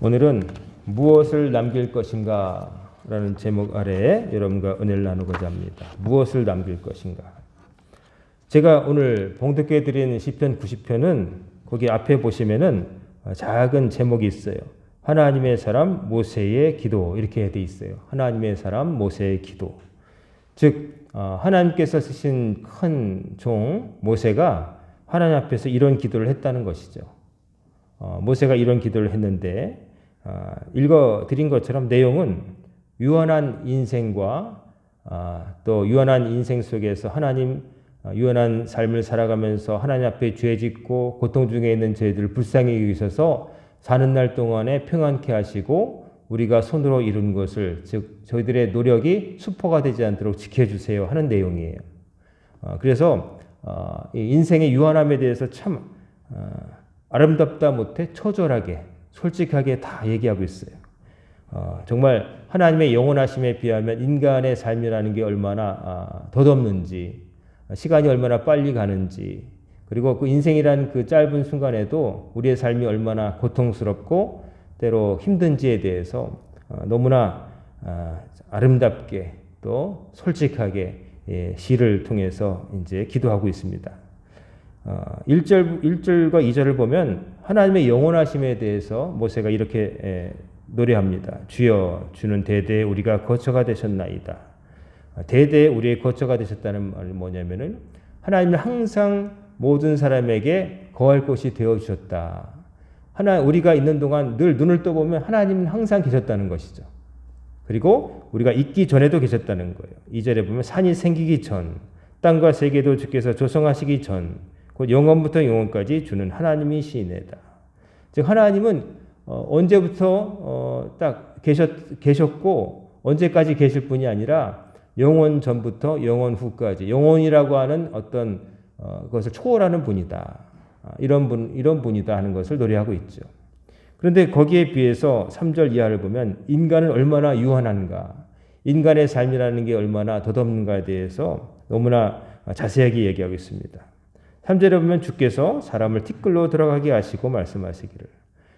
오늘은 무엇을 남길 것인가 라는 제목 아래에 여러분과 은혜를 나누고자 합니다. 무엇을 남길 것인가. 제가 오늘 봉독해 드린 시편 90편은 거기 앞에 보시면은 작은 제목이 있어요. 하나님의 사람 모세의 기도, 이렇게 돼 있어요. 하나님의 사람 모세의 기도. 즉 하나님께서 쓰신 큰 종 모세가 하나님 앞에서 이런 기도를 했다는 것이죠. 모세가 이런 기도를 했는데 읽어드린 것처럼 내용은 유한한 인생과 또 유한한 인생 속에서 하나님 유한한 삶을 살아가면서 하나님 앞에 죄 짓고 고통 중에 있는 저희들을 불쌍히 여기셔서 사는 날 동안에 평안케 하시고 우리가 손으로 이룬 것을, 즉 저희들의 노력이 수포가 되지 않도록 지켜주세요 하는 내용이에요. 그래서 이 인생의 유한함에 대해서 참 아름답다 못해 처절하게 솔직하게 다 얘기하고 있어요. 정말 하나님의 영원하심에 비하면 인간의 삶이라는 게 얼마나 덧없는지, 시간이 얼마나 빨리 가는지, 그리고 그 인생이라는 그 짧은 순간에도 우리의 삶이 얼마나 고통스럽고 때로 힘든지에 대해서 너무나 아름답게 또 솔직하게 시를 통해서 이제 기도하고 있습니다. 1절과 2절을 보면 하나님의 영원하심에 대해서 모세가 이렇게 노래합니다. 주여, 주는 대대에 우리가 거처가 되셨나이다. 대대에 우리의 거처가 되셨다는 말은 뭐냐면은 하나님은 항상 모든 사람에게 거할 곳이 되어주셨다. 우리가 있는 동안 늘 눈을 떠보면 하나님은 항상 계셨다는 것이죠. 그리고 우리가 있기 전에도 계셨다는 거예요. 2절에 보면 산이 생기기 전, 땅과 세계도 주께서 조성하시기 전, 곧 영원부터 영원까지 주는 하나님이시네다. 즉 하나님은 언제부터 딱 계셨고 언제까지 계실 뿐이 아니라 영원 전부터 영원 후까지, 영원이라고 하는 어떤 것을 초월하는 분이다. 이런 분이다 하는 것을 노래하고 있죠. 그런데 거기에 비해서 3절 이하를 보면 인간은 얼마나 유한한가, 인간의 삶이라는 게 얼마나 덧없는가에 대해서 너무나 자세하게 얘기하고 있습니다. 3절에 보면 주께서 사람을 티끌로 들어가게 하시고 말씀하시기를,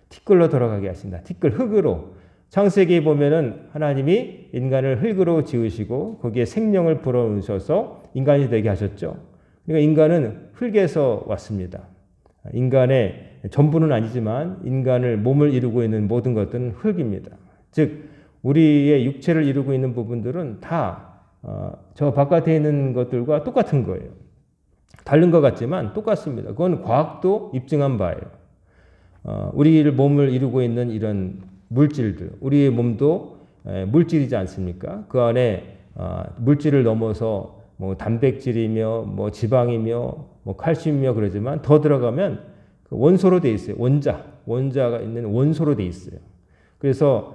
티끌로 들어가게 하신다. 티끌, 흙으로. 창세기에 보면은 하나님이 인간을 흙으로 지으시고 거기에 생명을 불어넣으셔서 인간이 되게 하셨죠. 그러니까 인간은 흙에서 왔습니다. 인간의 전부는 아니지만 인간을 몸을 이루고 있는 모든 것들은 흙입니다. 즉 우리의 육체를 이루고 있는 부분들은 다 저 바깥에 있는 것들과 똑같은 거예요. 다른 것 같지만 똑같습니다. 그건 과학도 입증한 바예요. 우리 몸을 이루고 있는 이런 물질들, 우리의 몸도 물질이지 않습니까? 그 안에 물질을 넘어서 뭐 단백질이며 뭐 지방이며 뭐 칼슘이며 그러지만 더 들어가면 그 원소로 돼 있어요. 원자가 있는 원소로 돼 있어요. 그래서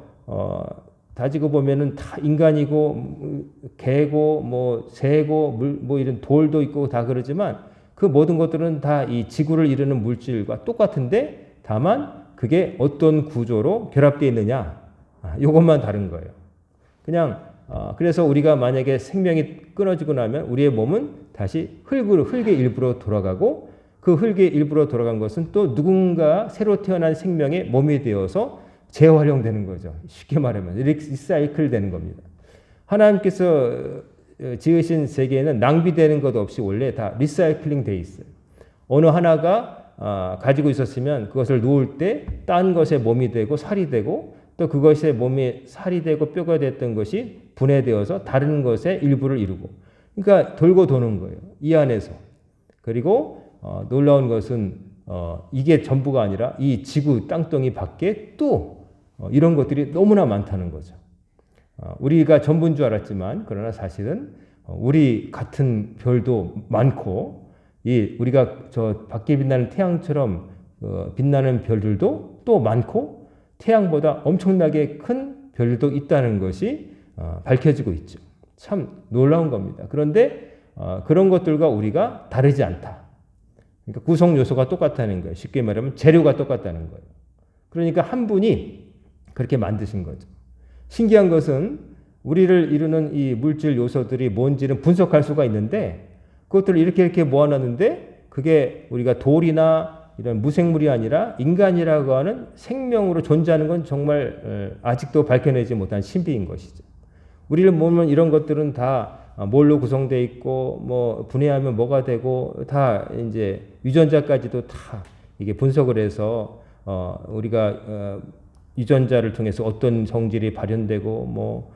다지고 보면은 다 인간이고 개고 뭐 새고 뭐 이런 돌도 있고 다 그러지만 그 모든 것들은 다 이 지구를 이루는 물질과 똑같은데 다만 그게 어떤 구조로 결합되어 있느냐, 이것만 다른 거예요. 그냥 그래서 우리가 만약에 생명이 끊어지고 나면 우리의 몸은 다시 흙의 일부로 돌아가고 그 흙의 일부로 돌아간 것은 또 누군가 새로 태어난 생명의 몸이 되어서 재활용되는 거죠. 쉽게 말하면 리사이클 되는 겁니다. 하나님께서 지으신 세계에는 낭비되는 것 없이 원래 다 리사이클링 돼 있어요. 어느 하나가 가지고 있었으면 그것을 놓을 때 딴 것의 몸이 되고 살이 되고 또 그것의 몸이 살이 되고 뼈가 됐던 것이 분해되어서 다른 것의 일부를 이루고, 그러니까 돌고 도는 거예요. 이 안에서. 그리고 놀라운 것은 이게 전부가 아니라 이 지구 땅덩이 밖에 또 이런 것들이 너무나 많다는 거죠. 우리가 전부인 줄 알았지만 그러나 사실은 우리 같은 별도 많고 우리가 저 밖에 빛나는 태양처럼 빛나는 별들도 또 많고 태양보다 엄청나게 큰 별들도 있다는 것이 밝혀지고 있죠. 참 놀라운 겁니다. 그런데 그런 것들과 우리가 다르지 않다. 그러니까 구성 요소가 똑같다는 거예요. 쉽게 말하면 재료가 똑같다는 거예요. 그러니까 한 분이 그렇게 만드신 거죠. 신기한 것은 우리를 이루는 이 물질 요소들이 뭔지는 분석할 수가 있는데 그것들을 이렇게 모아놨는데 그게 우리가 돌이나 이런 무생물이 아니라 인간이라고 하는 생명으로 존재하는 건 정말 아직도 밝혀내지 못한 신비인 것이죠. 우리를 보면 이런 것들은 다 뭘로 구성되어 있고 뭐 분해하면 뭐가 되고 다 이제 유전자까지도 다 이게 분석을 해서 우리가 유전자를 통해서 어떤 성질이 발현되고 뭐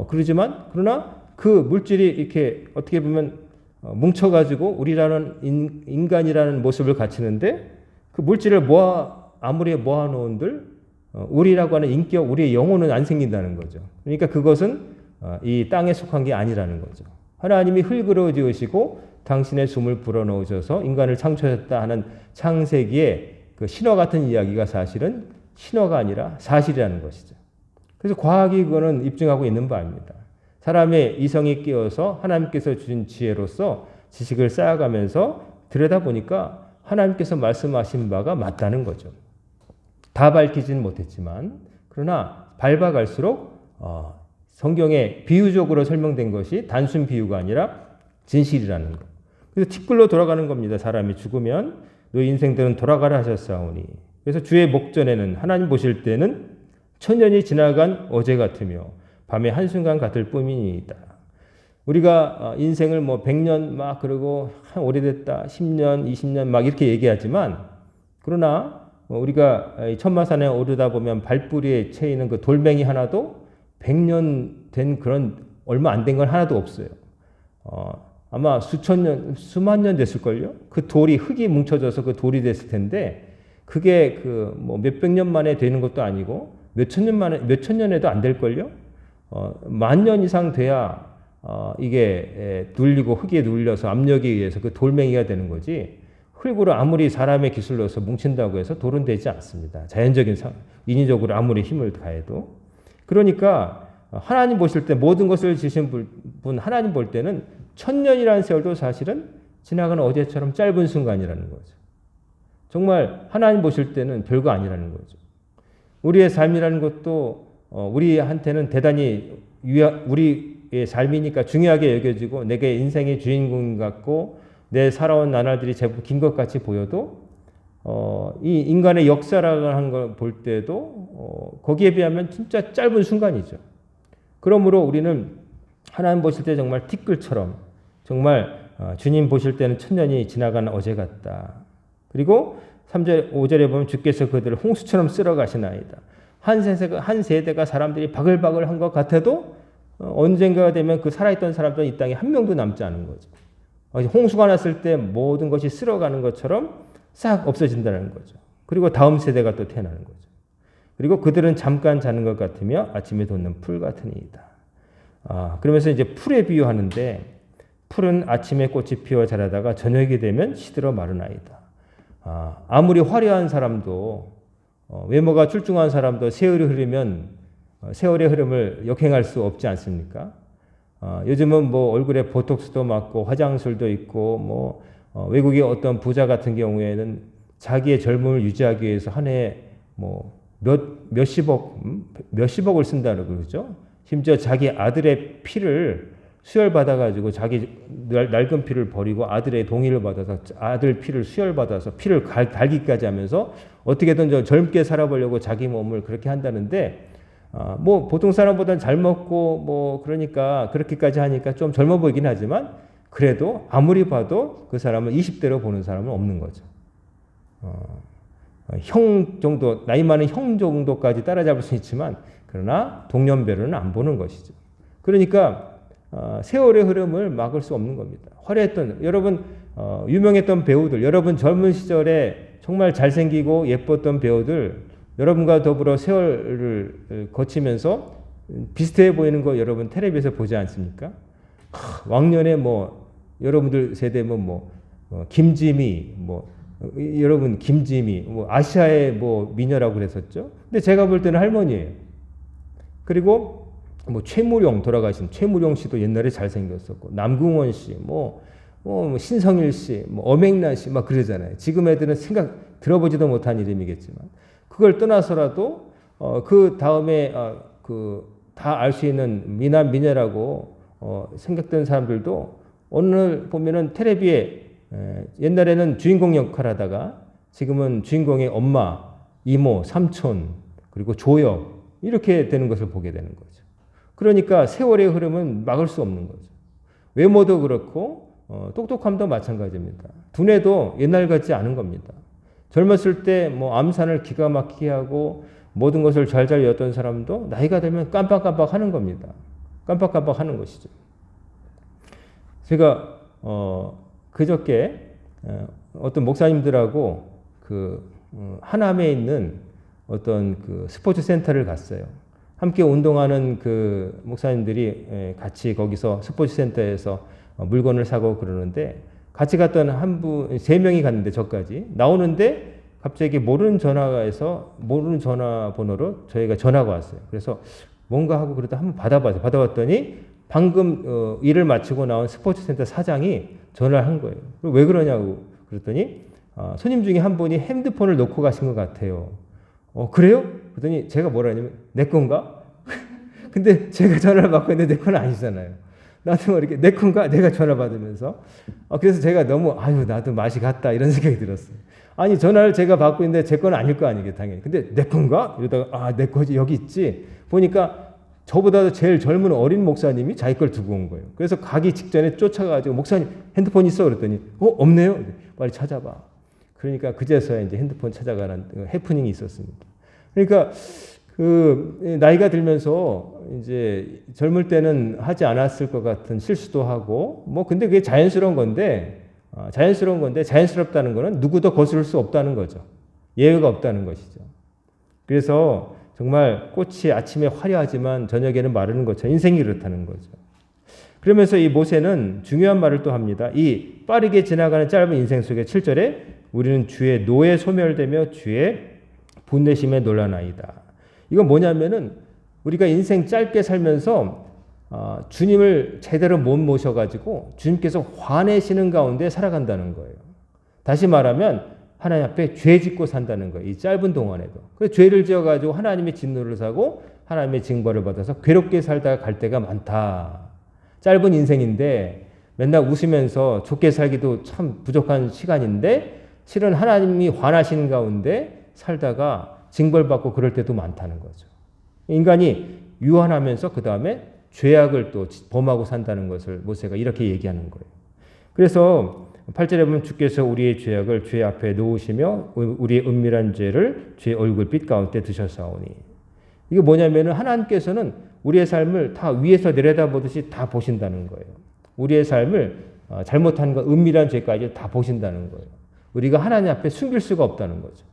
그러지만 그러나 그 물질이 이렇게 어떻게 보면 뭉쳐가지고 우리라는 인간이라는 모습을 갖추는데 그 물질을 아무리 모아놓은들 우리라고 하는 인격, 우리의 영혼은 안 생긴다는 거죠. 그러니까 그것은 이 땅에 속한 게 아니라는 거죠. 하나님이 흙으로 지으시고 당신의 숨을 불어넣으셔서 인간을 창조했다 하는 창세기의 그 신화 같은 이야기가 사실은 신화가 아니라 사실이라는 것이죠. 그래서 과학이 그거는 입증하고 있는 바입니다. 사람의 이성이 끼어서 하나님께서 주신 지혜로서 지식을 쌓아가면서 들여다보니까 하나님께서 말씀하신 바가 맞다는 거죠. 다 밝히지는 못했지만 그러나 밟아갈수록 성경에 비유적으로 설명된 것이 단순 비유가 아니라 진실이라는 것. 그래서 티끌로 돌아가는 겁니다. 사람이 죽으면 너희 인생들은 돌아가라 하셨사오니. 그래서 주의 목전에는 하나님 보실 때는 천년이 지나간 어제 같으며 밤의 한순간 같을 뿐이니이다. 우리가 인생을 뭐 100년 막 그러고 오래됐다 10년 20년 막 이렇게 얘기하지만 그러나 우리가 천마산에 오르다 보면 발뿌리에 채이는 그 돌멩이 하나도 100년 된 그런 얼마 안 된 건 하나도 없어요. 아마 수천 년, 수만 년 됐을걸요? 그 돌이 흙이 뭉쳐져서 그 돌이 됐을 텐데 그게 그 뭐 몇백 년 만에 되는 것도 아니고 몇천 년 만에, 몇천 년에도 안 될걸요? 10,000년 이상 돼야 이게 눌리고 흙에 눌려서 압력에 의해서 그 돌멩이가 되는 거지 흙으로 아무리 사람의 기술로서 뭉친다고 해서 돌은 되지 않습니다. 자연적인 인위적으로 아무리 힘을 가해도. 그러니까 하나님 보실 때 모든 것을 지으신 분 하나님 볼 때는 1000년이라는 세월도 사실은 지나가는 어제처럼 짧은 순간이라는 거죠. 정말 하나님 보실 때는 별거 아니라는 거죠. 우리의 삶이라는 것도 우리한테는 대단히 우리의 삶이니까 중요하게 여겨지고 내게 인생의 주인공 같고 내 살아온 나날들이 제법 긴 것 같이 보여도 이 인간의 역사라고 하는 걸 볼 때도 거기에 비하면 진짜 짧은 순간이죠. 그러므로 우리는 하나님 보실 때 정말 티끌처럼 정말 주님 보실 때는 천년이 지나간 어제 같다. 그리고 3절, 5절에 보면 주께서 그들을 홍수처럼 쓸어 가시나이다. 한 세대가 사람들이 바글바글 한 것 같아도 언젠가가 되면 그 살아있던 사람들은 이 땅에 한 명도 남지 않은 거죠. 홍수가 났을 때 모든 것이 쓸어가는 것처럼 싹 없어진다는 거죠. 그리고 다음 세대가 또 태어나는 거죠. 그리고 그들은 잠깐 자는 것 같으며 아침에 돋는 풀 같으니이다. 그러면서 이제 풀에 비유하는데 풀은 아침에 꽃이 피어 자라다가 저녁이 되면 시들어 마르나이다. 아무리 화려한 사람도 외모가 출중한 사람도 세월이 흐르면 세월의 흐름을 역행할 수 없지 않습니까? 요즘은 뭐 얼굴에 보톡스도 맞고 화장술도 있고 뭐 외국의 어떤 부자 같은 경우에는 자기의 젊음을 유지하기 위해서 한 해에 뭐 몇십억을 쓴다고 그러죠. 심지어 자기 아들의 피를 수혈받아가지고 자기 낡은 피를 버리고 아들의 동의를 받아서 아들 피를 수혈받아서 피를 갈기까지 하면서 어떻게든 젊게 살아보려고 자기 몸을 그렇게 한다는데 뭐 보통 사람보다는 잘 먹고 뭐 그러니까 그렇게까지 하니까 좀 젊어 보이긴 하지만 그래도 아무리 봐도 그 사람을 20대로 보는 사람은 없는 거죠. 형 정도 나이 많은 형 정도까지 따라잡을 수 있지만 그러나 동년배로는 안 보는 것이죠. 그러니까 세월의 흐름을 막을 수 없는 겁니다. 화려했던 여러분 유명했던 배우들 여러분 젊은 시절에 정말 잘생기고 예뻤던 배우들 여러분과 더불어 세월을 거치면서 비슷해 보이는 거 여러분 텔레비에서 보지 않습니까? 왕년에 뭐 여러분들 세대면 뭐 김지미 뭐 여러분 김지미 뭐 아시아의 뭐 미녀라고 그랬었죠. 근데 제가 볼 때는 할머니예요. 그리고 뭐 최무룡 돌아가신 최무룡 씨도 옛날에 잘생겼었고 남궁원 씨 뭐 신성일 씨 뭐 엄앵란 씨 막 그러잖아요. 지금 애들은 생각 들어보지도 못한 이름이겠지만 그걸 떠나서라도 그 다음에 그 다 알 수 있는 미남 미녀라고 생각되는 사람들도 오늘 보면은 텔레비에 옛날에는 주인공 역할하다가 지금은 주인공의 엄마, 이모, 삼촌, 그리고 조역 이렇게 되는 것을 보게 되는 거죠. 그러니까 세월의 흐름은 막을 수 없는 거죠. 외모도 그렇고 똑똑함도 마찬가지입니다. 두뇌도 옛날 같지 않은 겁니다. 젊었을 때 뭐 암산을 기가 막히게 하고 모든 것을 잘 외웠던 사람도 나이가 들면 깜빡깜빡 하는 겁니다. 깜빡깜빡 하는 것이죠. 제가 그저께 어떤 목사님들하고 하남에 있는 어떤 그 스포츠 센터를 갔어요. 함께 운동하는 그 목사님들이 같이 거기서 스포츠 센터에서 물건을 사고 그러는데 같이 갔던 세 명이 갔는데 저까지 나오는데 갑자기 모르는 전화번호로 저희가 전화가 왔어요. 그래서 뭔가 하고 그러다 한번 받아봤어요. 받아봤더니 방금 일을 마치고 나온 스포츠 센터 사장이 전화를 한 거예요. 왜 그러냐고 그랬더니 손님 중에 한 분이 핸드폰을 놓고 가신 것 같아요. 그래요? 그랬더니 제가 뭐라 하냐면 내 건가? 근데 제가 전화를 받고 있는데 내 건 아니잖아요. 나도 뭐 이렇게 내 건가? 내가 전화 받으면서. 그래서 제가 너무 나도 맛이 갔다 이런 생각이 들었어요. 아니 전화를 제가 받고 있는데 제 건 아닐 거 아니겠어요 당연히. 근데 내 건가? 이러다가 내 거지 여기 있지. 보니까 저보다 제일 젊은 어린 목사님이 자기 걸 두고 온 거예요. 그래서 가기 직전에 쫓아가지고 목사님 핸드폰 있어? 그랬더니 없네요. 빨리 찾아봐. 그러니까 그제서야 이제 핸드폰 찾아가는 해프닝이 있었습니다. 그러니까 나이가 들면서 이제 젊을 때는 하지 않았을 것 같은 실수도 하고 근데 그게 자연스러운 건데 자연스럽다는 거는 누구도 거스를 수 없다는 거죠. 예외가 없다는 것이죠. 그래서 정말 꽃이 아침에 화려하지만 저녁에는 마르는 것처럼 인생이 그렇다는 거죠. 그러면서 이 모세는 중요한 말을 또 합니다. 이 빠르게 지나가는 짧은 인생 속에 7절에 우리는 주의 노에 소멸되며 주의 분내심에 놀라나이다. 이건 뭐냐면은 우리가 인생 짧게 살면서 주님을 제대로 못 모셔가지고 주님께서 화내시는 가운데 살아간다는 거예요. 다시 말하면 하나님 앞에 죄 짓고 산다는 거예요. 이 짧은 동안에도. 그래서 죄를 지어가지고 하나님의 진노를 사고 하나님의 징벌을 받아서 괴롭게 살다가 갈 때가 많다. 짧은 인생인데 맨날 웃으면서 좋게 살기도 참 부족한 시간인데 실은 하나님이 화나시는 가운데 살다가 징벌받고 그럴 때도 많다는 거죠. 인간이 유한하면서 그 다음에 죄악을 또 범하고 산다는 것을 모세가 이렇게 얘기하는 거예요. 그래서 8절에 보면 주께서 우리의 죄악을 죄 앞에 놓으시며 우리의 은밀한 죄를 죄의 얼굴빛 가운데 두셨사오니. 이게 뭐냐면은 하나님께서는 우리의 삶을 다 위에서 내려다보듯이 다 보신다는 거예요. 우리의 삶을 잘못한 것, 은밀한 죄까지 다 보신다는 거예요. 우리가 하나님 앞에 숨길 수가 없다는 거죠.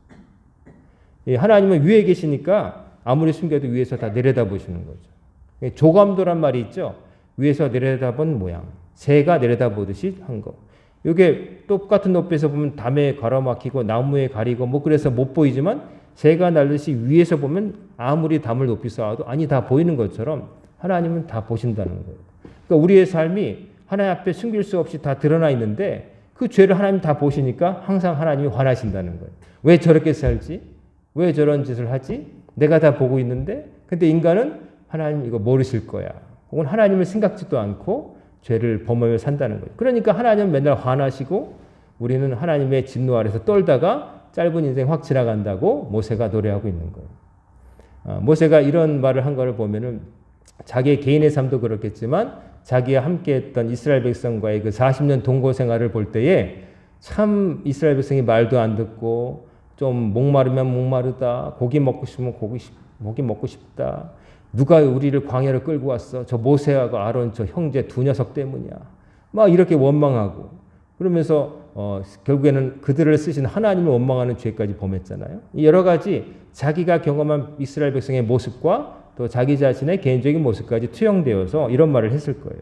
하나님은 위에 계시니까 아무리 숨겨도 위에서 다 내려다보시는 거죠. 조감도란 말이 있죠. 위에서 내려다본 모양. 새가 내려다보듯이 한 거. 이게 똑같은 높이에서 보면 담에 가로막히고 나무에 가리고 그래서 못 보이지만 새가 날듯이 위에서 보면 아무리 담을 높이 쌓아도 다 보이는 것처럼 하나님은 다 보신다는 거예요. 그러니까 우리의 삶이 하나님 앞에 숨길 수 없이 다 드러나 있는데 그 죄를 하나님 다 보시니까 항상 하나님이 화나신다는 거예요. 왜 저렇게 살지? 왜 저런 짓을 하지? 내가 다 보고 있는데 근데 인간은 하나님 이거 모르실 거야. 혹은 하나님을 생각지도 않고 죄를 범하며 산다는 거예요. 그러니까 하나님은 맨날 화나시고 우리는 하나님의 진노 아래서 떨다가 짧은 인생 확 지나간다고 모세가 노래하고 있는 거예요. 모세가 이런 말을 한 거를 보면은 자기의 개인의 삶도 그렇겠지만 자기와 함께했던 이스라엘 백성과의 그 40년 동거 생활을 볼 때에 참 이스라엘 백성이 말도 안 듣고 좀 목마르면 목마르다, 고기 먹고 싶으면 고기 먹고 싶다. 누가 우리를 광야로 끌고 왔어? 저 모세하고 아론 저 형제 두 녀석 때문이야. 막 이렇게 원망하고 그러면서 결국에는 그들을 쓰신 하나님을 원망하는 죄까지 범했잖아요. 여러 가지 자기가 경험한 이스라엘 백성의 모습과 또 자기 자신의 개인적인 모습까지 투영되어서 이런 말을 했을 거예요.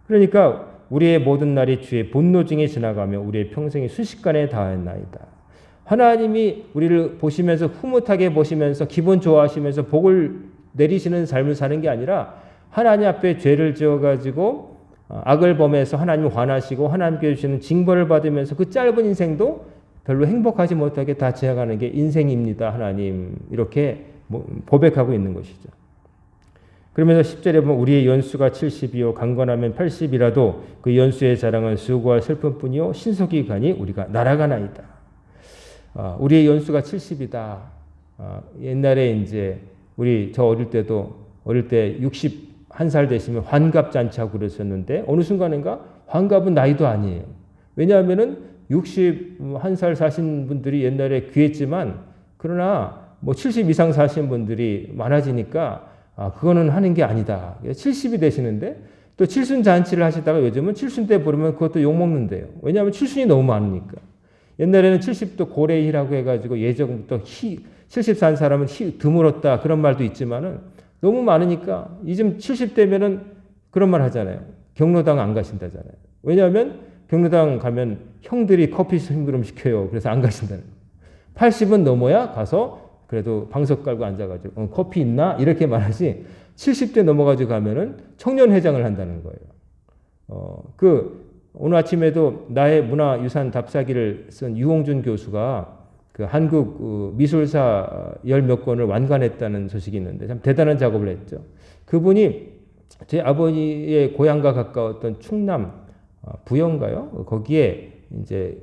그러니까 우리의 모든 날이 주의 분노 중에 지나가며 우리의 평생이 순식간에 다하였나이다. 하나님이 우리를 보시면서 흐뭇하게 보시면서 기분 좋아하시면서 복을 내리시는 삶을 사는 게 아니라 하나님 앞에 죄를 지어가지고 악을 범해서 하나님이 화나시고 하나님께 주시는 징벌을 받으면서 그 짧은 인생도 별로 행복하지 못하게 다 지나가는 게 인생입니다. 하나님 이렇게 고백하고 있는 것이죠. 그러면서 10절에 보면 우리의 연수가 70이요 강건하면 80이라도 그 연수의 자랑은 수고와 슬픔뿐이요 신속히 가니 우리가 날아가나이다. 우리의 연수가 70이다. 옛날에 이제 저 어릴 때 61살 되시면 환갑 잔치하고 그랬었는데 어느 순간인가 환갑은 나이도 아니에요. 왜냐하면은 61살 사신 분들이 옛날에 귀했지만 그러나 뭐 70 이상 사신 분들이 많아지니까 그거는 하는 게 아니다. 70이 되시는데 또 칠순 잔치를 하시다가 요즘은 칠순 때 부르면 그것도 욕먹는데요. 왜냐하면 칠순이 너무 많으니까. 옛날에는 70도 고래희라고 해가지고 예전부터 70산 사람은 드물었다 그런 말도 있지만은 너무 많으니까 이즘 70대면은 그런 말 하잖아요. 경로당 안 가신다잖아요. 왜냐하면 경로당 가면 형들이 커피 심부름 시켜요. 그래서 안 가신다는 거예요. 80은 넘어야 가서 그래도 방석 깔고 앉아가지고 커피 있나? 이렇게 말하지 70대 넘어가지고 가면은 청년회장을 한다는 거예요. 오늘 아침에도 나의 문화유산 답사기를 쓴 유홍준 교수가 그 한국 미술사 10몇 권을 완간했다는 소식이 있는데 참 대단한 작업을 했죠. 그분이 제 아버지의 고향과 가까웠던 충남 부여인가요? 거기에 이제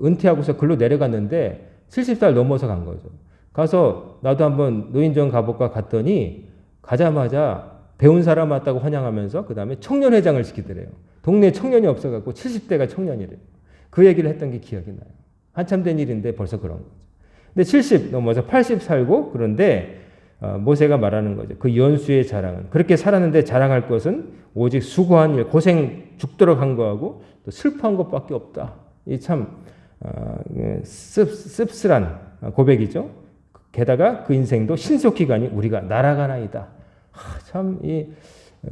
은퇴하고서 글로 내려갔는데 70살 넘어서 간 거죠. 가서 나도 한번 노인정 가볼까 갔더니 가자마자 배운 사람 왔다고 환영하면서 그 다음에 청년회장을 시키더래요. 동네에 청년이 없어갖고 70대가 청년이래요. 그 얘기를 했던 게 기억이 나요. 한참 된 일인데 벌써 그런 거죠. 근데 70 넘어서 80 살고 그런데 모세가 말하는 거죠. 그 연수의 자랑은 그렇게 살았는데 자랑할 것은 오직 수고한 일, 고생 죽도록 한 거하고 또 슬퍼한 것밖에 없다. 이 참 씁쓸한 고백이죠. 게다가 그 인생도 신속히 가니 우리가 날아가나이다. 참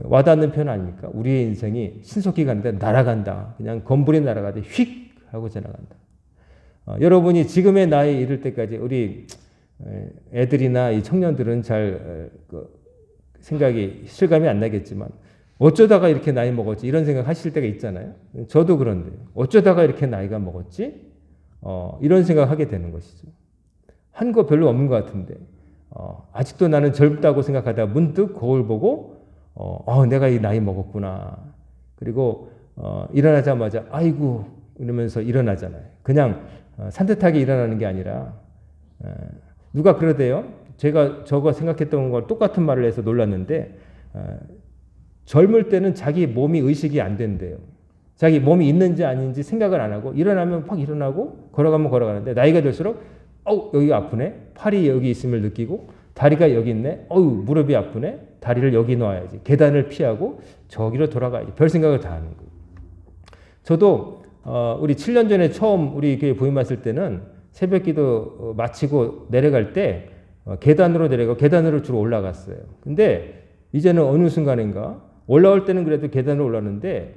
와닿는 표현 아닙니까? 우리의 인생이 신속히 가는데 날아간다. 그냥 건불이 날아가듯 휙 하고 지나간다. 여러분이 지금의 나이에 이를 때까지 우리 애들이나 이 청년들은 잘 생각이 실감이 안 나겠지만 어쩌다가 이렇게 나이 먹었지 이런 생각 하실 때가 있잖아요. 저도 그런데요. 어쩌다가 이렇게 나이가 먹었지? 이런 생각 하게 되는 것이죠. 한 거 별로 없는 것 같은데 아직도 나는 젊다고 생각하다가 문득 거울 보고 내가 이 나이 먹었구나. 그리고 일어나자마자 아이고 이러면서 일어나잖아요. 그냥 산뜻하게 일어나는 게 아니라 누가 그러대요. 저가 생각했던 걸 똑같은 말을 해서 놀랐는데 젊을 때는 자기 몸이 의식이 안 된대요. 자기 몸이 있는지 아닌지 생각을 안 하고 일어나면 팍 일어나고 걸어가면 걸어가는데 나이가 들수록 여기가 아프네. 팔이 여기 있음을 느끼고 다리가 여기 있네. 무릎이 아프네. 다리를 여기 놓아야지. 계단을 피하고 저기로 돌아가야지. 별 생각을 다 하는 거예요. 저도 우리 7년 전에 처음 우리 교회 부임했을 때는 새벽기도 마치고 내려갈 때 계단으로 내려가고 계단으로 주로 올라갔어요. 근데 이제는 어느 순간인가 올라올 때는 그래도 계단으로 올랐는데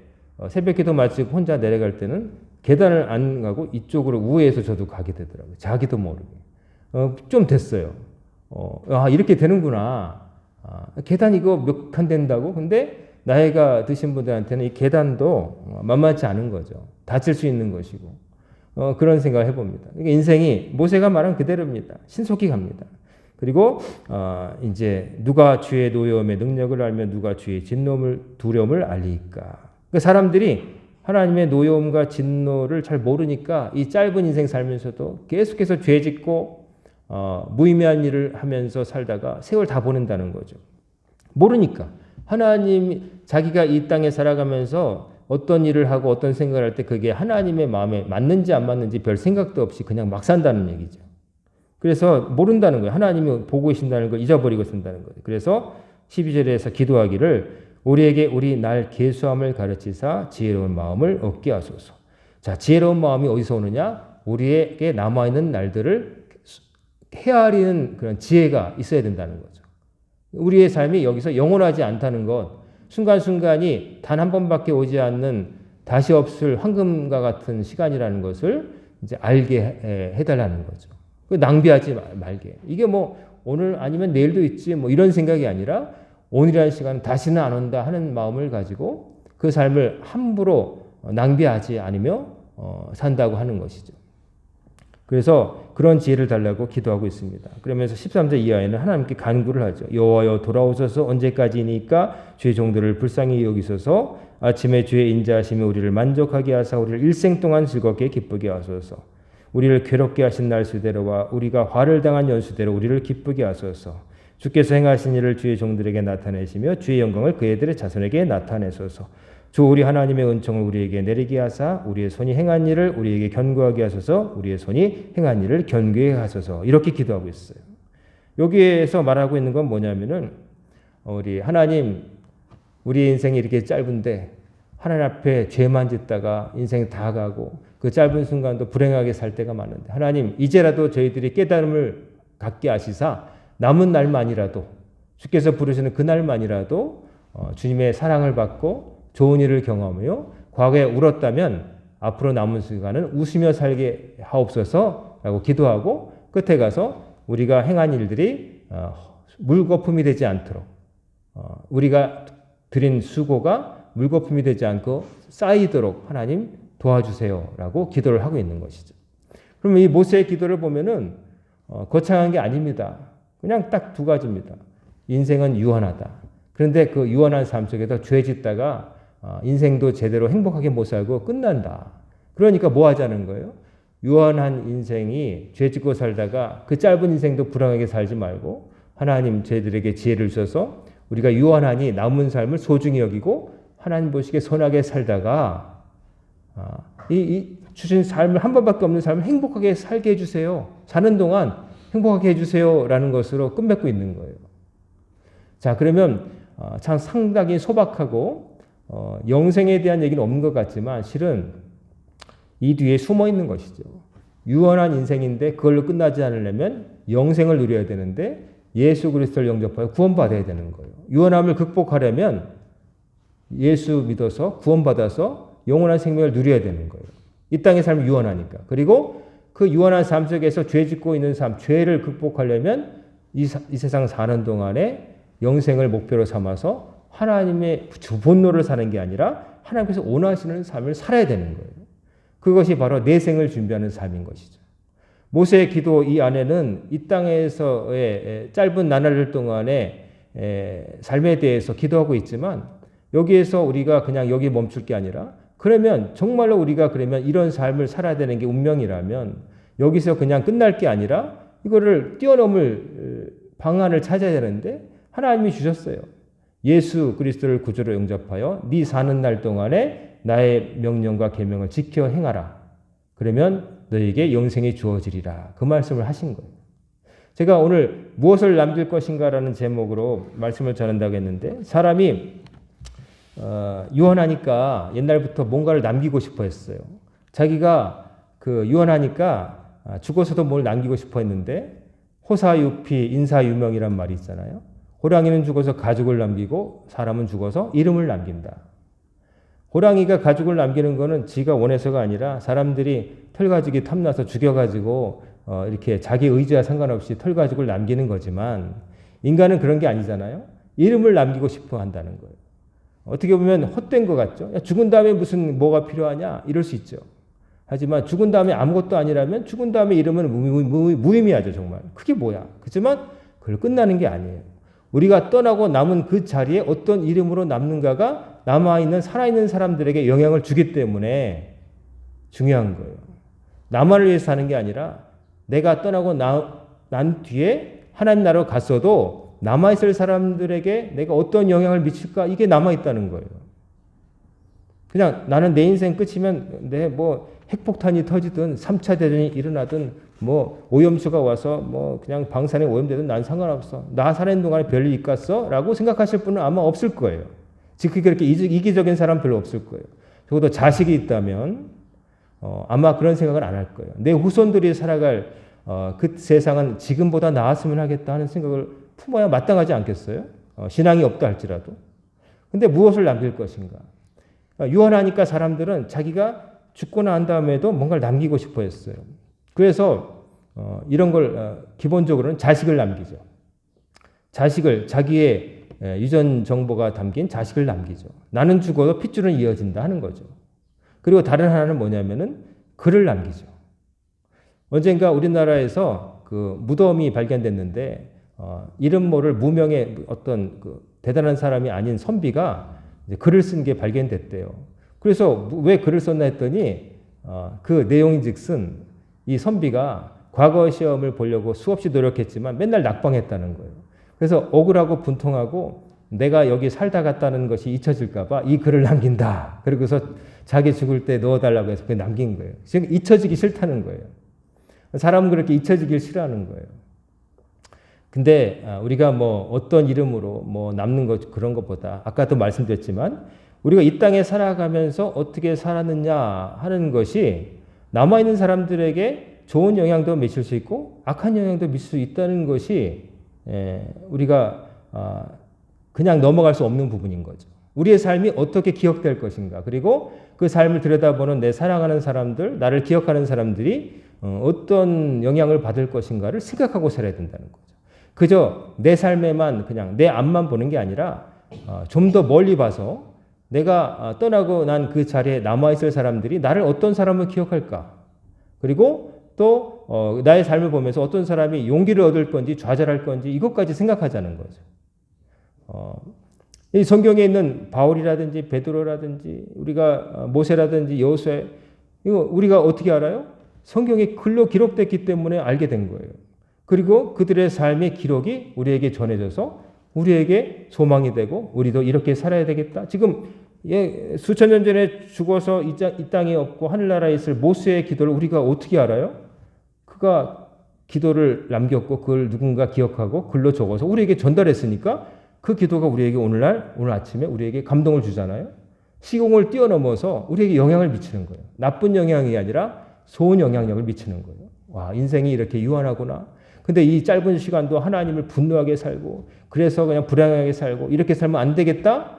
새벽기도 마치고 혼자 내려갈 때는 계단을 안 가고 이쪽으로 우회해서 저도 가게 되더라고요. 자기도 모르게. 좀 됐어요. 이렇게 되는구나. 계단 이거 몇 칸 된다고? 근데 나이가 드신 분들한테는 이 계단도 만만치 않은 거죠. 다칠 수 있는 것이고. 그런 생각을 해봅니다. 그러니까 인생이 모세가 말한 그대로입니다. 신속히 갑니다. 그리고 이제 누가 주의 노여움의 능력을 알며 누가 주의 두려움을 알리까. 그러니까 사람들이 하나님의 노여움과 진노를 잘 모르니까 이 짧은 인생 살면서도 계속해서 죄 짓고 무의미한 일을 하면서 살다가 세월 다 보낸다는 거죠. 모르니까. 하나님 자기가 이 땅에 살아가면서 어떤 일을 하고 어떤 생각을 할 때 그게 하나님의 마음에 맞는지 안 맞는지 별 생각도 없이 그냥 막 산다는 얘기죠. 그래서 모른다는 거예요. 하나님이 보고 계신다는 걸 잊어버리고 산다는 거예요. 그래서 12절에서 기도하기를 우리에게 우리 날 계수함을 가르치사 지혜로운 마음을 얻게 하소서. 자, 지혜로운 마음이 어디서 오느냐? 우리에게 남아있는 날들을 헤아리는 그런 지혜가 있어야 된다는 거죠. 우리의 삶이 여기서 영원하지 않다는 것, 순간순간이 단 한 번밖에 오지 않는 다시 없을 황금과 같은 시간이라는 것을 이제 알게 해달라는 거죠. 낭비하지 말게. 이게 뭐 오늘 아니면 내일도 있지 뭐 이런 생각이 아니라 오늘이라는 시간은 다시는 안 온다 하는 마음을 가지고 그 삶을 함부로 낭비하지 않으며 산다고 하는 것이죠. 그래서 그런 지혜를 달라고 기도하고 있습니다. 그러면서 13절 이하에는 하나님께 간구를 하죠. 여호와여 돌아오소서 언제까지니까 주의 종들을 불쌍히 여기소서 아침에 주의 인자하심이 우리를 만족하게 하사 우리를 일생 동안 즐겁게 기쁘게 하소서. 우리를 괴롭게 하신 날수대로와 우리가 화를 당한 연수대로 우리를 기쁘게 하소서. 주께서 행하신 일을 주의 종들에게 나타내시며 주의 영광을 그들의 자손에게 나타내소서. 주 우리 하나님의 은총을 우리에게 내리게 하사 우리의 손이 행한 일을 우리에게 견고하게 하소서. 우리의 손이 행한 일을 견고하게 하소서. 이렇게 기도하고 있어요. 여기에서 말하고 있는 건 뭐냐면은 우리 하나님, 우리 인생이 이렇게 짧은데 하나님 앞에 죄만 짓다가 인생 다 가고 그 짧은 순간도 불행하게 살 때가 많은데 하나님 이제라도 저희들이 깨달음을 갖게 하시사 남은 날만이라도 주께서 부르시는 그날만이라도 주님의 사랑을 받고 좋은 일을 경험하며 과거에 울었다면 앞으로 남은 시간은 웃으며 살게 하옵소서라고 기도하고 끝에 가서 우리가 행한 일들이 물거품이 되지 않도록 우리가 드린 수고가 물거품이 되지 않고 쌓이도록 하나님 도와주세요라고 기도를 하고 있는 것이죠. 그러면 이 모세의 기도를 보면은 거창한 게 아닙니다. 그냥 딱 두 가지입니다. 인생은 유한하다. 그런데 그 유한한 삶 속에서 죄 짓다가 인생도 제대로 행복하게 못 살고 끝난다. 그러니까 뭐 하자는 거예요? 유한한 인생이 죄 짓고 살다가 그 짧은 인생도 불행하게 살지 말고 하나님 저희들에게 지혜를 주셔서 우리가 유한하니 남은 삶을 소중히 여기고 하나님 보시기에 선하게 살다가 이 주신 삶을 한 번밖에 없는 삶을 행복하게 살게 해주세요. 사는 동안 행복하게 해주세요라는 것으로 끝맺고 있는 거예요. 자, 그러면 참 상당히 소박하고 영생에 대한 얘기는 없는 것 같지만 실은 이 뒤에 숨어 있는 것이죠. 유한한 인생인데 그걸로 끝나지 않으려면 영생을 누려야 되는데 예수 그리스도를 영접하여 구원받아야 되는 거예요. 유한함을 극복하려면 예수 믿어서 구원받아서 영원한 생명을 누려야 되는 거예요. 이 땅의 삶이 유한하니까. 그리고 그 유한한 삶 속에서 죄 짓고 있는 삶, 죄를 극복하려면 이 세상 사는 동안에 영생을 목표로 삼아서 하나님의 주본노를 사는 게 아니라 하나님께서 원하시는 삶을 살아야 되는 거예요. 그것이 바로 내생을 준비하는 삶인 것이죠. 모세의 기도 이 안에는 이 땅에서의 짧은 나날들 동안의 삶에 대해서 기도하고 있지만 여기에서 우리가 그냥 여기 멈출 게 아니라 그러면 정말로 우리가 그러면 이런 삶을 살아야 되는 게 운명이라면 여기서 그냥 끝날 게 아니라 이거를 뛰어넘을 방안을 찾아야 되는데 하나님이 주셨어요. 예수 그리스도를 구주로 영접하여 네 사는 날 동안에 나의 명령과 계명을 지켜 행하라. 그러면 너에게 영생이 주어지리라. 그 말씀을 하신 거예요. 제가 오늘 무엇을 남길 것인가라는 제목으로 말씀을 전한다고 했는데 사람이 유한하니까 옛날부터 뭔가를 남기고 싶어 했어요. 자기가 유한하니까 죽어서도 뭘 남기고 싶어 했는데 호사유피 인사유명이란 말이 있잖아요. 호랑이는 죽어서 가죽을 남기고 사람은 죽어서 이름을 남긴다. 호랑이가 가죽을 남기는 거는 지가 원해서가 아니라 사람들이 털가죽이 탐나서 죽여가지고 이렇게 자기 의지와 상관없이 털가죽을 남기는 거지만 인간은 그런 게 아니잖아요. 이름을 남기고 싶어 한다는 거예요. 어떻게 보면 헛된 것 같죠. 야, 죽은 다음에 무슨 뭐가 필요하냐 이럴 수 있죠. 하지만 죽은 다음에 아무것도 아니라면 죽은 다음에 이름은 무의미하죠. 정말. 그게 뭐야. 그렇지만 그걸 끝나는 게 아니에요. 우리가 떠나고 남은 그 자리에 어떤 이름으로 남는가가 남아있는 살아있는 사람들에게 영향을 주기 때문에 중요한 거예요. 나만을 위해서 사는 게 아니라 내가 떠나고 난 뒤에 하나님 나라로 갔어도 남아있을 사람들에게 내가 어떤 영향을 미칠까 이게 남아있다는 거예요. 그냥 나는 내 인생 끝이면 내 핵폭탄이 터지든 3차 대전이 일어나든 오염수가 와서 그냥 방사능에 오염되든 난 상관없어. 나 사는 동안에 별일 있겠어? 라고 생각하실 분은 아마 없을 거예요. 즉 그렇게 이기적인 사람 별로 없을 거예요. 적어도 자식이 있다면 아마 그런 생각을 안 할 거예요. 내 후손들이 살아갈 그 세상은 지금보다 나았으면 하겠다 하는 생각을 품어야 마땅하지 않겠어요? 신앙이 없다 할지라도. 근데 무엇을 남길 것인가? 유한하니까 사람들은 자기가 죽고 난 다음에도 뭔가를 남기고 싶어 했어요. 그래서 이런 걸 기본적으로는 자식을 남기죠. 자기의 유전 정보가 담긴 자식을 남기죠. 나는 죽어도 핏줄은 이어진다 하는 거죠. 그리고 다른 하나는 뭐냐면은 글을 남기죠. 언젠가 우리나라에서 무덤이 발견됐는데 이름 모를 무명의 어떤 대단한 사람이 아닌 선비가 글을 쓴 게 발견됐대요. 그래서 왜 글을 썼나 했더니 그 내용인즉슨 이 선비가 과거 시험을 보려고 수없이 노력했지만 맨날 낙방했다는 거예요. 그래서 억울하고 분통하고 내가 여기 살다 갔다는 것이 잊혀질까 봐 이 글을 남긴다. 그리고서 자기 죽을 때 넣어달라고 해서 그게 남긴 거예요. 지금 잊혀지기 싫다는 거예요. 사람은 그렇게 잊혀지길 싫어하는 거예요. 근데 우리가 뭐 어떤 이름으로 뭐 남는 것 그런 것보다 아까도 말씀드렸지만 우리가 이 땅에 살아가면서 어떻게 살았느냐 하는 것이 남아있는 사람들에게 좋은 영향도 미칠 수 있고 악한 영향도 미칠 수 있다는 것이 우리가 그냥 넘어갈 수 없는 부분인 거죠. 우리의 삶이 어떻게 기억될 것인가, 그리고 그 삶을 들여다보는 내 사랑하는 사람들, 나를 기억하는 사람들이 어떤 영향을 받을 것인가를 생각하고 살아야 된다는 거죠. 그저 내 삶에만 그냥 내 앞만 보는 게 아니라 좀 더 멀리 봐서 내가 떠나고 난 그 자리에 남아있을 사람들이 나를 어떤 사람을 기억할까, 그리고 또 나의 삶을 보면서 어떤 사람이 용기를 얻을 건지 좌절할 건지 이것까지 생각하자는 거죠. 이 성경에 있는 바울이라든지 베드로라든지 우리가 모세라든지 여호수아, 이거 우리가 어떻게 알아요? 성경에 글로 기록됐기 때문에 알게 된 거예요. 그리고 그들의 삶의 기록이 우리에게 전해져서 우리에게 소망이 되고 우리도 이렇게 살아야 되겠다. 지금 수천 년 전에 죽어서 이 땅에 없고 하늘나라에 있을 모세의 기도를 우리가 어떻게 알아요? 그가 기도를 남겼고 그걸 누군가 기억하고 글로 적어서 우리에게 전달했으니까 그 기도가 우리에게 오늘 아침에 우리에게 감동을 주잖아요. 시공을 뛰어넘어서 우리에게 영향을 미치는 거예요. 나쁜 영향이 아니라 좋은 영향력을 미치는 거예요. 와, 인생이 이렇게 유한하구나. 근데 이 짧은 시간도 하나님을 분노하게 살고 그래서 그냥 불행하게 살고 이렇게 살면 안 되겠다?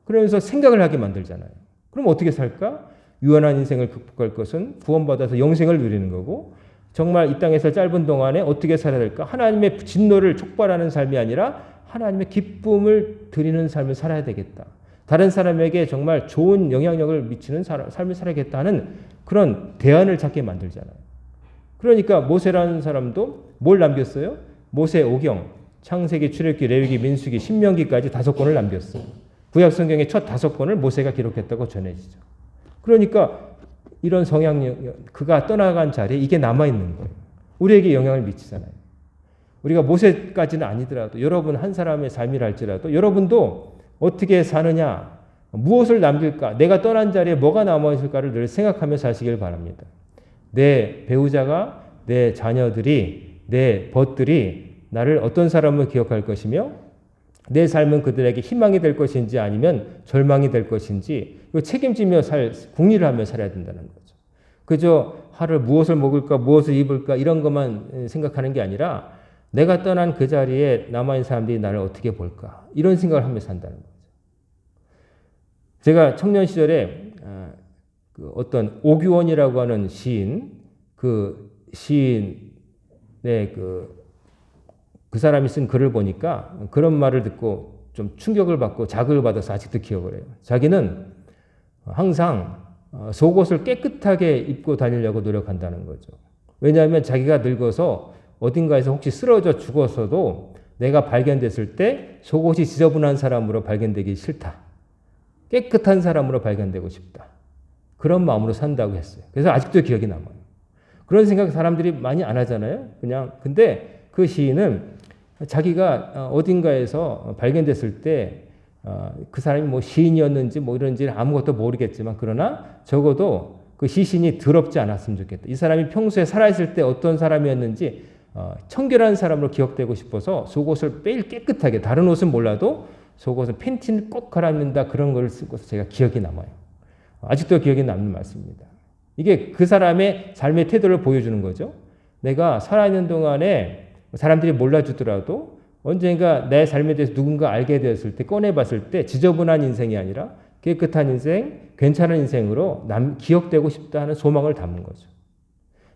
그러면서 생각을 하게 만들잖아요. 그럼 어떻게 살까? 유한한 인생을 극복할 것은 구원받아서 영생을 누리는 거고 정말 이 땅에서 짧은 동안에 어떻게 살아야 될까? 하나님의 진노를 촉발하는 삶이 아니라 하나님의 기쁨을 드리는 삶을 살아야 되겠다. 다른 사람에게 정말 좋은 영향력을 미치는 삶을 살아야겠다 하는 그런 대안을 찾게 만들잖아요. 그러니까 모세라는 사람도 뭘 남겼어요? 모세 오경, 창세기, 출애굽기, 레위기, 민수기, 신명기까지 5권을 남겼어요. 구약 성경의 첫 5권을 모세가 기록했다고 전해지죠. 그러니까 이런 성향력, 그가 떠나간 자리에 이게 남아있는 거예요. 우리에게 영향을 미치잖아요. 우리가 모세까지는 아니더라도 여러분 한 사람의 삶이랄지라도 여러분도 어떻게 사느냐, 무엇을 남길까, 내가 떠난 자리에 뭐가 남아있을까를 늘 생각하며 사시길 바랍니다. 내 배우자가, 내 자녀들이, 내 벗들이 나를 어떤 사람을 기억할 것이며 내 삶은 그들에게 희망이 될 것인지 아니면 절망이 될 것인지 책임지며 궁리를 하며 살아야 된다는 거죠. 그저 하루 무엇을 먹을까, 무엇을 입을까 이런 것만 생각하는 게 아니라 내가 떠난 그 자리에 남아있는 사람들이 나를 어떻게 볼까 이런 생각을 하며 산다는 거죠. 제가 청년 시절에 어떤 오규원이라고 하는 시인, 그 시인의 그 사람이 쓴 글을 보니까 그런 말을 듣고 좀 충격을 받고 자극을 받아서 아직도 기억을 해요. 자기는 항상 속옷을 깨끗하게 입고 다니려고 노력한다는 거죠. 왜냐하면 자기가 늙어서 어딘가에서 혹시 쓰러져 죽었어도 내가 발견됐을 때 속옷이 지저분한 사람으로 발견되기 싫다. 깨끗한 사람으로 발견되고 싶다. 그런 마음으로 산다고 했어요. 그래서 아직도 기억이 남아요. 그런 생각 사람들이 많이 안 하잖아요. 근데 그 시인은 자기가 어딘가에서 발견됐을 때 그 사람이 뭐 시인이었는지 뭐 이런지 아무것도 모르겠지만 그러나 적어도 그 시신이 더럽지 않았으면 좋겠다. 이 사람이 평소에 살아있을 때 어떤 사람이었는지 청결한 사람으로 기억되고 싶어서 속옷을 매일 깨끗하게, 다른 옷은 몰라도 속옷은 팬티는 꼭 갈아입는다 그런 걸 쓰고서 제가 기억이 남아요. 아직도 기억에 남는 말씀입니다. 이게 그 사람의 삶의 태도를 보여주는 거죠. 내가 살아있는 동안에 사람들이 몰라주더라도 언젠가 내 삶에 대해서 누군가 알게 되었을 때 꺼내봤을 때 지저분한 인생이 아니라 깨끗한 인생, 괜찮은 인생으로 기억되고 싶다 하는 소망을 담은 거죠.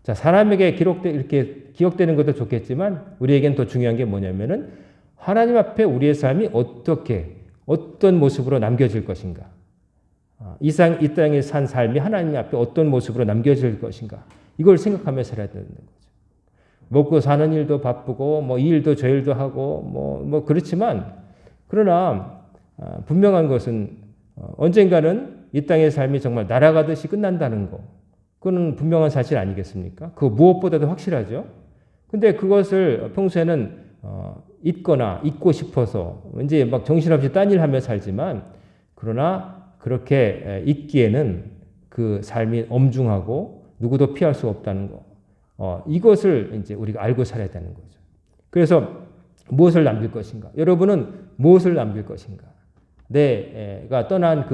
자, 사람에게 이렇게 기억되는 것도 좋겠지만 우리에겐 더 중요한 게 뭐냐면은 하나님 앞에 우리의 삶이 어떤 모습으로 남겨질 것인가. 이 땅에 산 삶이 하나님 앞에 어떤 모습으로 남겨질 것인가. 이걸 생각하며 살아야 되는 거죠. 먹고 사는 일도 바쁘고 뭐 이 일도 저 일도 하고 뭐 그렇지만 그러나 분명한 것은 언젠가는 이 땅의 삶이 정말 날아가듯이 끝난다는 거. 그건 분명한 사실 아니겠습니까? 그 무엇보다도 확실하죠. 근데 그것을 평소에는 잊거나 잊고 싶어서 이제 막 정신없이 딴 일 하며 살지만, 그러나 그렇게 잊기에는 그 삶이 엄중하고 누구도 피할 수 없다는 거. 이것을 이제 우리가 알고 살아야 되는 거죠. 그래서 무엇을 남길 것인가? 여러분은 무엇을 남길 것인가? 내가 떠난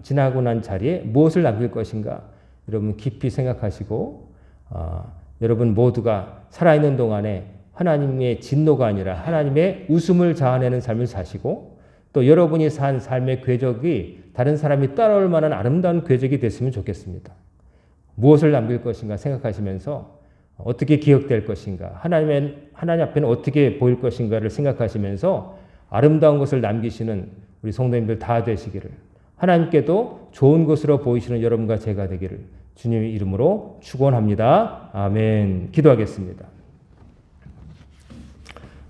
지나고 난 자리에 무엇을 남길 것인가? 여러분 깊이 생각하시고, 여러분 모두가 살아있는 동안에 하나님의 진노가 아니라 하나님의 웃음을 자아내는 삶을 사시고, 또 여러분이 산 삶의 궤적이 다른 사람이 따라올 만한 아름다운 궤적이 됐으면 좋겠습니다. 무엇을 남길 것인가 생각하시면서 어떻게 기억될 것인가, 하나님 앞에는 어떻게 보일 것인가를 생각하시면서 아름다운 것을 남기시는 우리 성도님들 다 되시기를, 하나님께도 좋은 것으로 보이시는 여러분과 제가 되기를 주님의 이름으로 축원합니다. 아멘. 기도하겠습니다.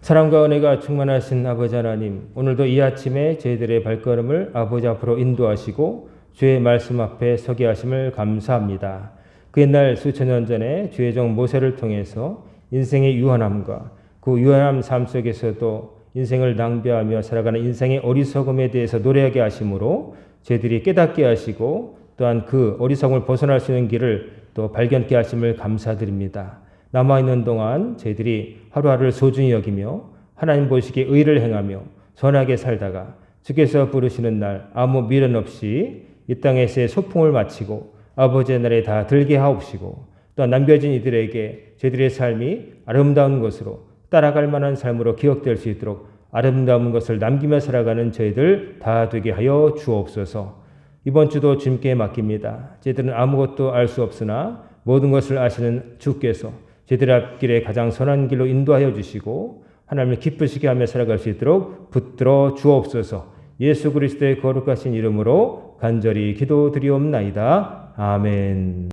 사랑과 은혜가 충만하신 아버지 하나님, 오늘도 이 아침에 저희들의 발걸음을 아버지 앞으로 인도하시고 주의 말씀 앞에 서게 하심을 감사합니다. 그 옛날 수천 년 전에 주의 종 모세를 통해서 인생의 유한함과 그 유한함 삶 속에서도 인생을 낭비하며 살아가는 인생의 어리석음에 대해서 노래하게 하심으로 저희들이 깨닫게 하시고, 또한 그 어리석음을 벗어날 수 있는 길을 또 발견케 하심을 감사드립니다. 남아있는 동안 저희들이 하루하루를 소중히 여기며 하나님 보시기에 의를 행하며 선하게 살다가 주께서 부르시는 날 아무 미련 없이 이 땅에서의 소풍을 마치고 아버지의 날에 다 들게 하옵시고, 또한 남겨진 이들에게 저희들의 삶이 아름다운 것으로 따라갈 만한 삶으로 기억될 수 있도록 아름다운 것을 남기며 살아가는 저희들 다 되게 하여 주옵소서. 이번 주도 주님께 맡깁니다. 저희들은 아무것도 알 수 없으나 모든 것을 아시는 주께서 저희들의 앞길에 가장 선한 길로 인도하여 주시고 하나님을 기쁘시게 하며 살아갈 수 있도록 붙들어 주옵소서. 예수 그리스도의 거룩하신 이름으로 간절히 기도드리옵나이다. 아멘.